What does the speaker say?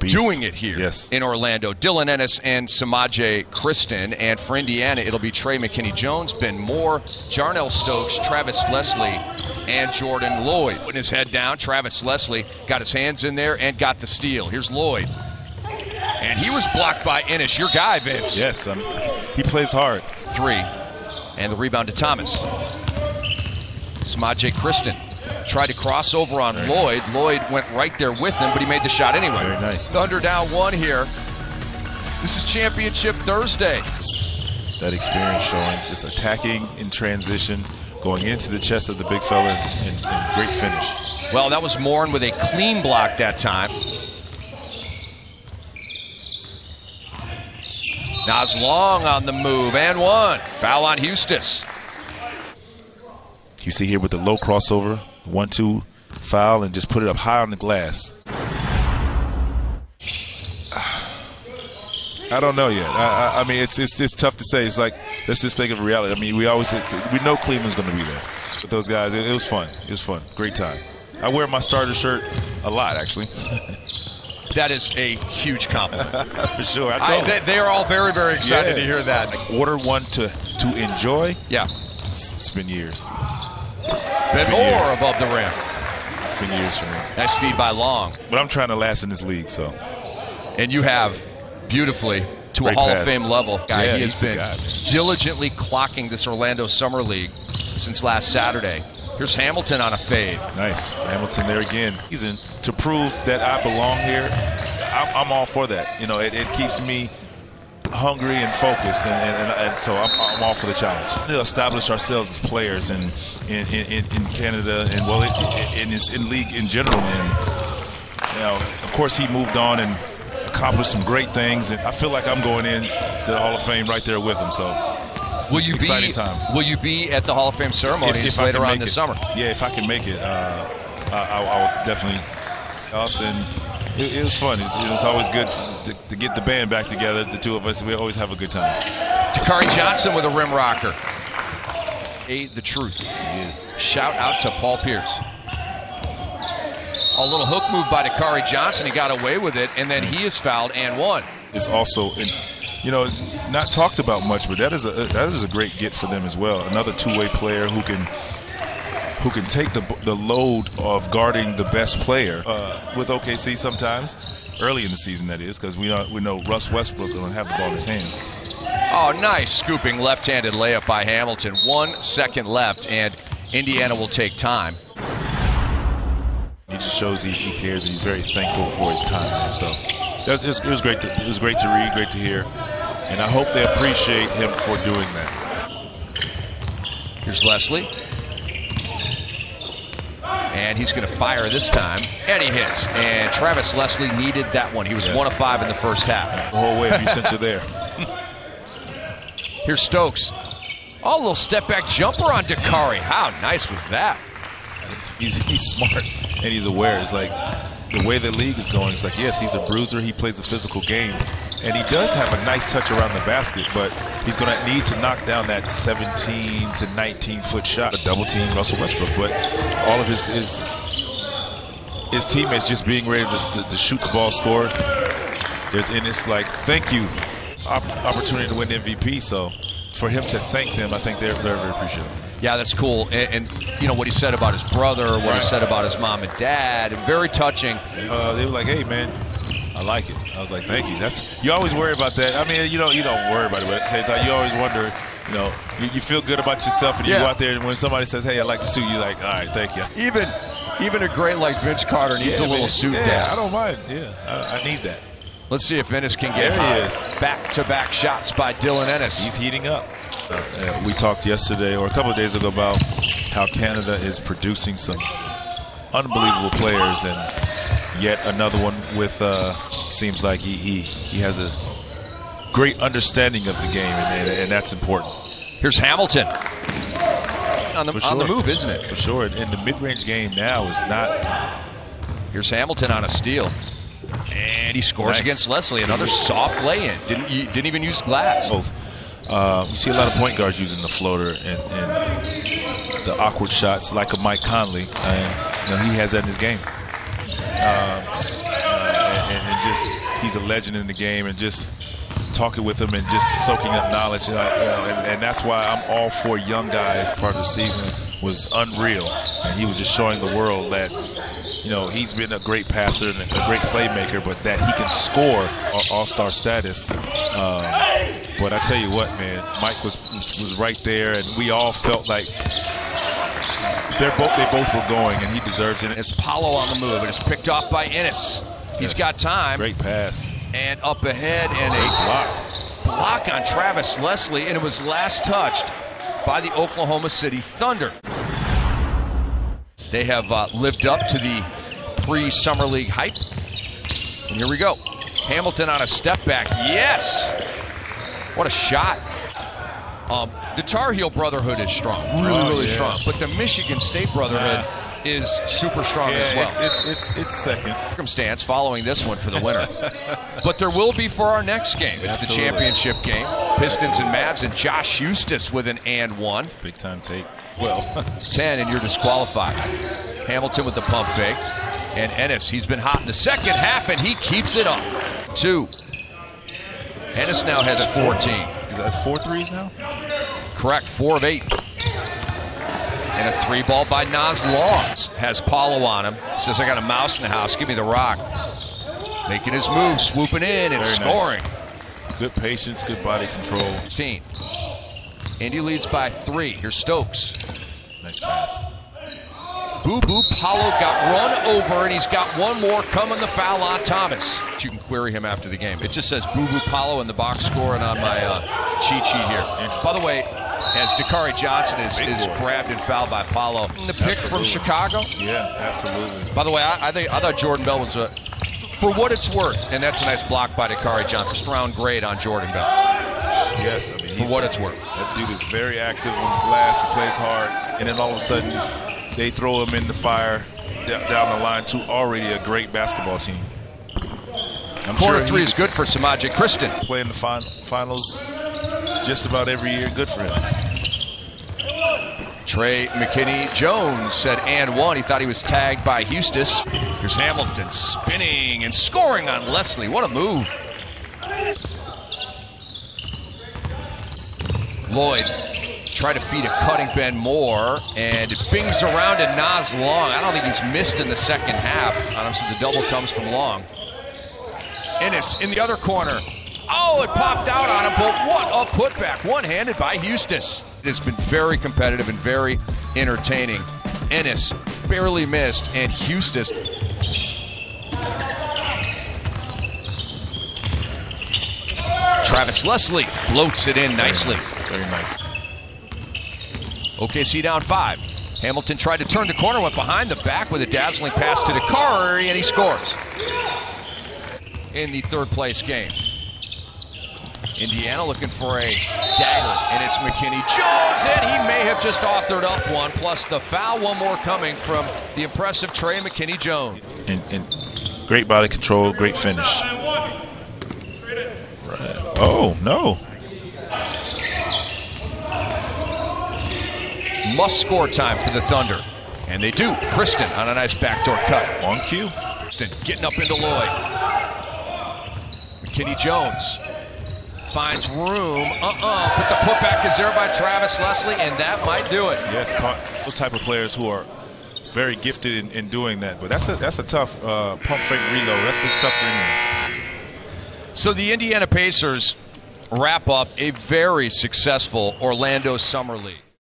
doing it here in Orlando. Dylan Ennis and Samaje Kristen. And for Indiana, it'll be Trey McKinney-Jones, Ben Moore, Jarnell Stokes, Travis Leslie, and Jordan Lloyd. Putting his head down, Travis Leslie got his hands in there and got the steal. Here's Lloyd. And he was blocked by Ennis. Your guy, Vince. Yes, he plays hard. 3. And the rebound to Thomas. Samaje Kristen tried to cross over on Lloyd. Lloyd went right there with him, but he made the shot anyway. Very nice. Thunder down 1 here. This is Championship Thursday. That experience showing, just attacking in transition, going into the chest of the big fella, and great finish. Well, that was Morin with a clean block that time. Nas Long on the move, and 1. Foul on Hustis. You see here with the low crossover, 1-2 foul, and just put it up high on the glass. I don't know yet. I mean, it's tough to say. It's like, let's just think of reality. I mean, we know Cleveland's going to be there. With those guys, it was fun. It was fun. Great time. I wear my starter shirt a lot, actually. That is a huge compliment. For sure. They are all very, very excited to hear that. Like, order one to enjoy. Yeah. It's been years. Ben Moore above the rim. It's been years for me. Nice feed by Long. But I'm trying to last in this league, so. And you have beautifully to Great a Hall pass. of Fame level. Yeah, he has been diligently clocking this Orlando Summer League since last Saturday. Here's Hamilton on a fade. Nice. Hamilton there again. To prove that I belong here, I'm all for that. You know, it keeps me hungry and focused, and so I'm all for the challenge. To establish ourselves as players in Canada and, well, in league in general. And, you know, of course, he moved on and accomplished some great things, and I feel like I'm going in to the Hall of Fame right there with him. So. Will you be at the Hall of Fame ceremonies later on this summer? Yeah, if I can make it, I'll definitely. Austin, it was fun. It was always good to get the band back together. The two of us, we always have a good time. Dakari Johnson with a rim rocker. The truth. He is. Shout out to Paul Pierce. A little hook move by Dakari Johnson. He got away with it, and then he is fouled and 1. It's also, you know, not talked about much, but that is a great get for them as well. Another two-way player who can take the load of guarding the best player with OKC sometimes, early in the season that is, because we know Russ Westbrook don't have the ball in his hands. Oh, nice scooping left-handed layup by Hamilton. 1 second left, and Indiana will take time. He just shows he cares, and he's very thankful for his time. So it was great. It was great to read, great to hear, and I hope they appreciate him for doing that. Here's Leslie. And he's going to fire this time, and he hits. And Travis Leslie needed that one. He was 1 of 5 in the first half. The whole way, if you sense it there. Here's Stokes. Oh, a little step-back jumper on Dakari. How nice was that? He's smart, and he's aware. It's like the way the league is going, it's like, yes, he's a bruiser. He plays a physical game. And he does have a nice touch around the basket, but he's going to need to knock down that 17 to 19-foot shot. A double team Russell Westbrook, but all of his teammates just being ready to shoot the ball, score. And it's like, thank you, opportunity to win MVP. So for him to thank them, I think they're very, very appreciative. Yeah, that's cool. And you know what he said about his brother, what he said about his mom and dad, very touching. They were like, hey, man, I like it. I was like, thank you. You always worry about that. I mean, you don't worry about it, but at the same time, you always wonder, you know, you feel good about yourself, and you go out there, and when somebody says, hey, I like the suit, you're like, all right, thank you. Even a great like Vince Carter needs a little suit down. Yeah, I don't mind. Yeah, I need that. Let's see if Ennis can get back-to-back shots by Dylan Ennis. He's heating up. We talked yesterday or a couple of days ago about how Canada is producing some unbelievable players, and yet another one with seems like he has a great understanding of the game, and that's important. Here's Hamilton on the move, isn't it? For sure. And the mid-range game now is not. Here's Hamilton on a steal. And he scores against Leslie. Another soft lay-in. Didn't even use glass. Both. You see a lot of point guards using the floater and the awkward shots, like a Mike Conley. And you know, he has that in his game. And he's a legend in the game, and just talking with him and just soaking up knowledge, and that's why I'm all for young guys. Part of the season was unreal, and he was just showing the world that he's been a great passer and a great playmaker, but that he can score all-star status. But I tell you what, man, Mike was right there, and we all felt like they both were going, and he deserves it. It's Paolo on the move, and it's picked off by Ennis. He's got time. Great pass. And up ahead, and a block on Travis Leslie, and it was last touched by the Oklahoma City Thunder. They have lived up to the pre-Summer League hype. And here we go. Hamilton on a step back. Yes! What a shot. The Tar Heel Brotherhood is strong. Really strong. But the Michigan State Brotherhood is super strong as well. It's second. Circumstance following this one for the winner. But there will be for our next game. It's the championship game. Pistons and Mavs, and Josh Eustace with an and one. Big time take. Well, 10, and you're disqualified. Hamilton with the pump fake. And Ennis, he's been hot in the second half, and he keeps it up. 2. Ennis now has 14. That's 4 threes now? Correct, 4 of 8. And a 3 ball by Nas Laws. Has Paulo on him. Says, I got a mouse in the house, give me the rock. Making his move, swooping in and scoring. Nice. Good patience, good body control. 16. Indy leads by 3. Here's Stokes. Nice pass. Boo Boo Paulo got run over, and he's got one more coming, the foul on Thomas. You can query him after the game. It just says Boo Boo Paulo in the box score and on my cheat sheet here. By the way, as Dakari Johnson is grabbed and fouled by Paulo. The pick from Chicago? Yeah, absolutely. By the way, I thought Jordan Bell was for what it's worth, and that's a nice block by Dakari Johnson. First round grade on Jordan Bell. Yes, I mean, for what it's worth. That dude is very active on the glass. He plays hard, and then all of a sudden they throw him in the fire down the line to already a great basketball team. Corner 3 is good for Samaje Kristen. Playing the finals just about every year. Good for him. Trey McKinney-Jones said and one. He thought he was tagged by Eustace. Here's Hamilton spinning and scoring on Leslie. What a move. Lloyd tried to feed a cutting Ben Moore, and it bings around to Nas Long. I don't think he's missed in the second half. Honestly, the double comes from Long. Ennis in the other corner. Oh, it popped out on him, but what a putback. One-handed by Eustace. It has been very competitive and very entertaining. Ennis barely missed, and Eustace. Travis Leslie floats it in nicely. Very nice. OKC down 5. Hamilton tried to turn the corner, went behind the back with a dazzling pass to Dakari, and he scores. In the third place game. Indiana looking for a dagger, and it's McKinney-Jones, and he may have just authored up one, plus the foul, one more coming from the impressive Trey McKinney-Jones. And great body control, great finish. Oh, no. Must score time for the Thunder. And they do. Kristen on a nice backdoor cut. On cue. Kristen getting up into Lloyd. McKinney-Jones finds room. But the putback is there by Travis Leslie, and that might do it. Yes, those type of players who are very gifted in doing that. But that's a tough pump fake reload. That's just tough for anyone. So the Indiana Pacers wrap up a very successful Orlando Summer League.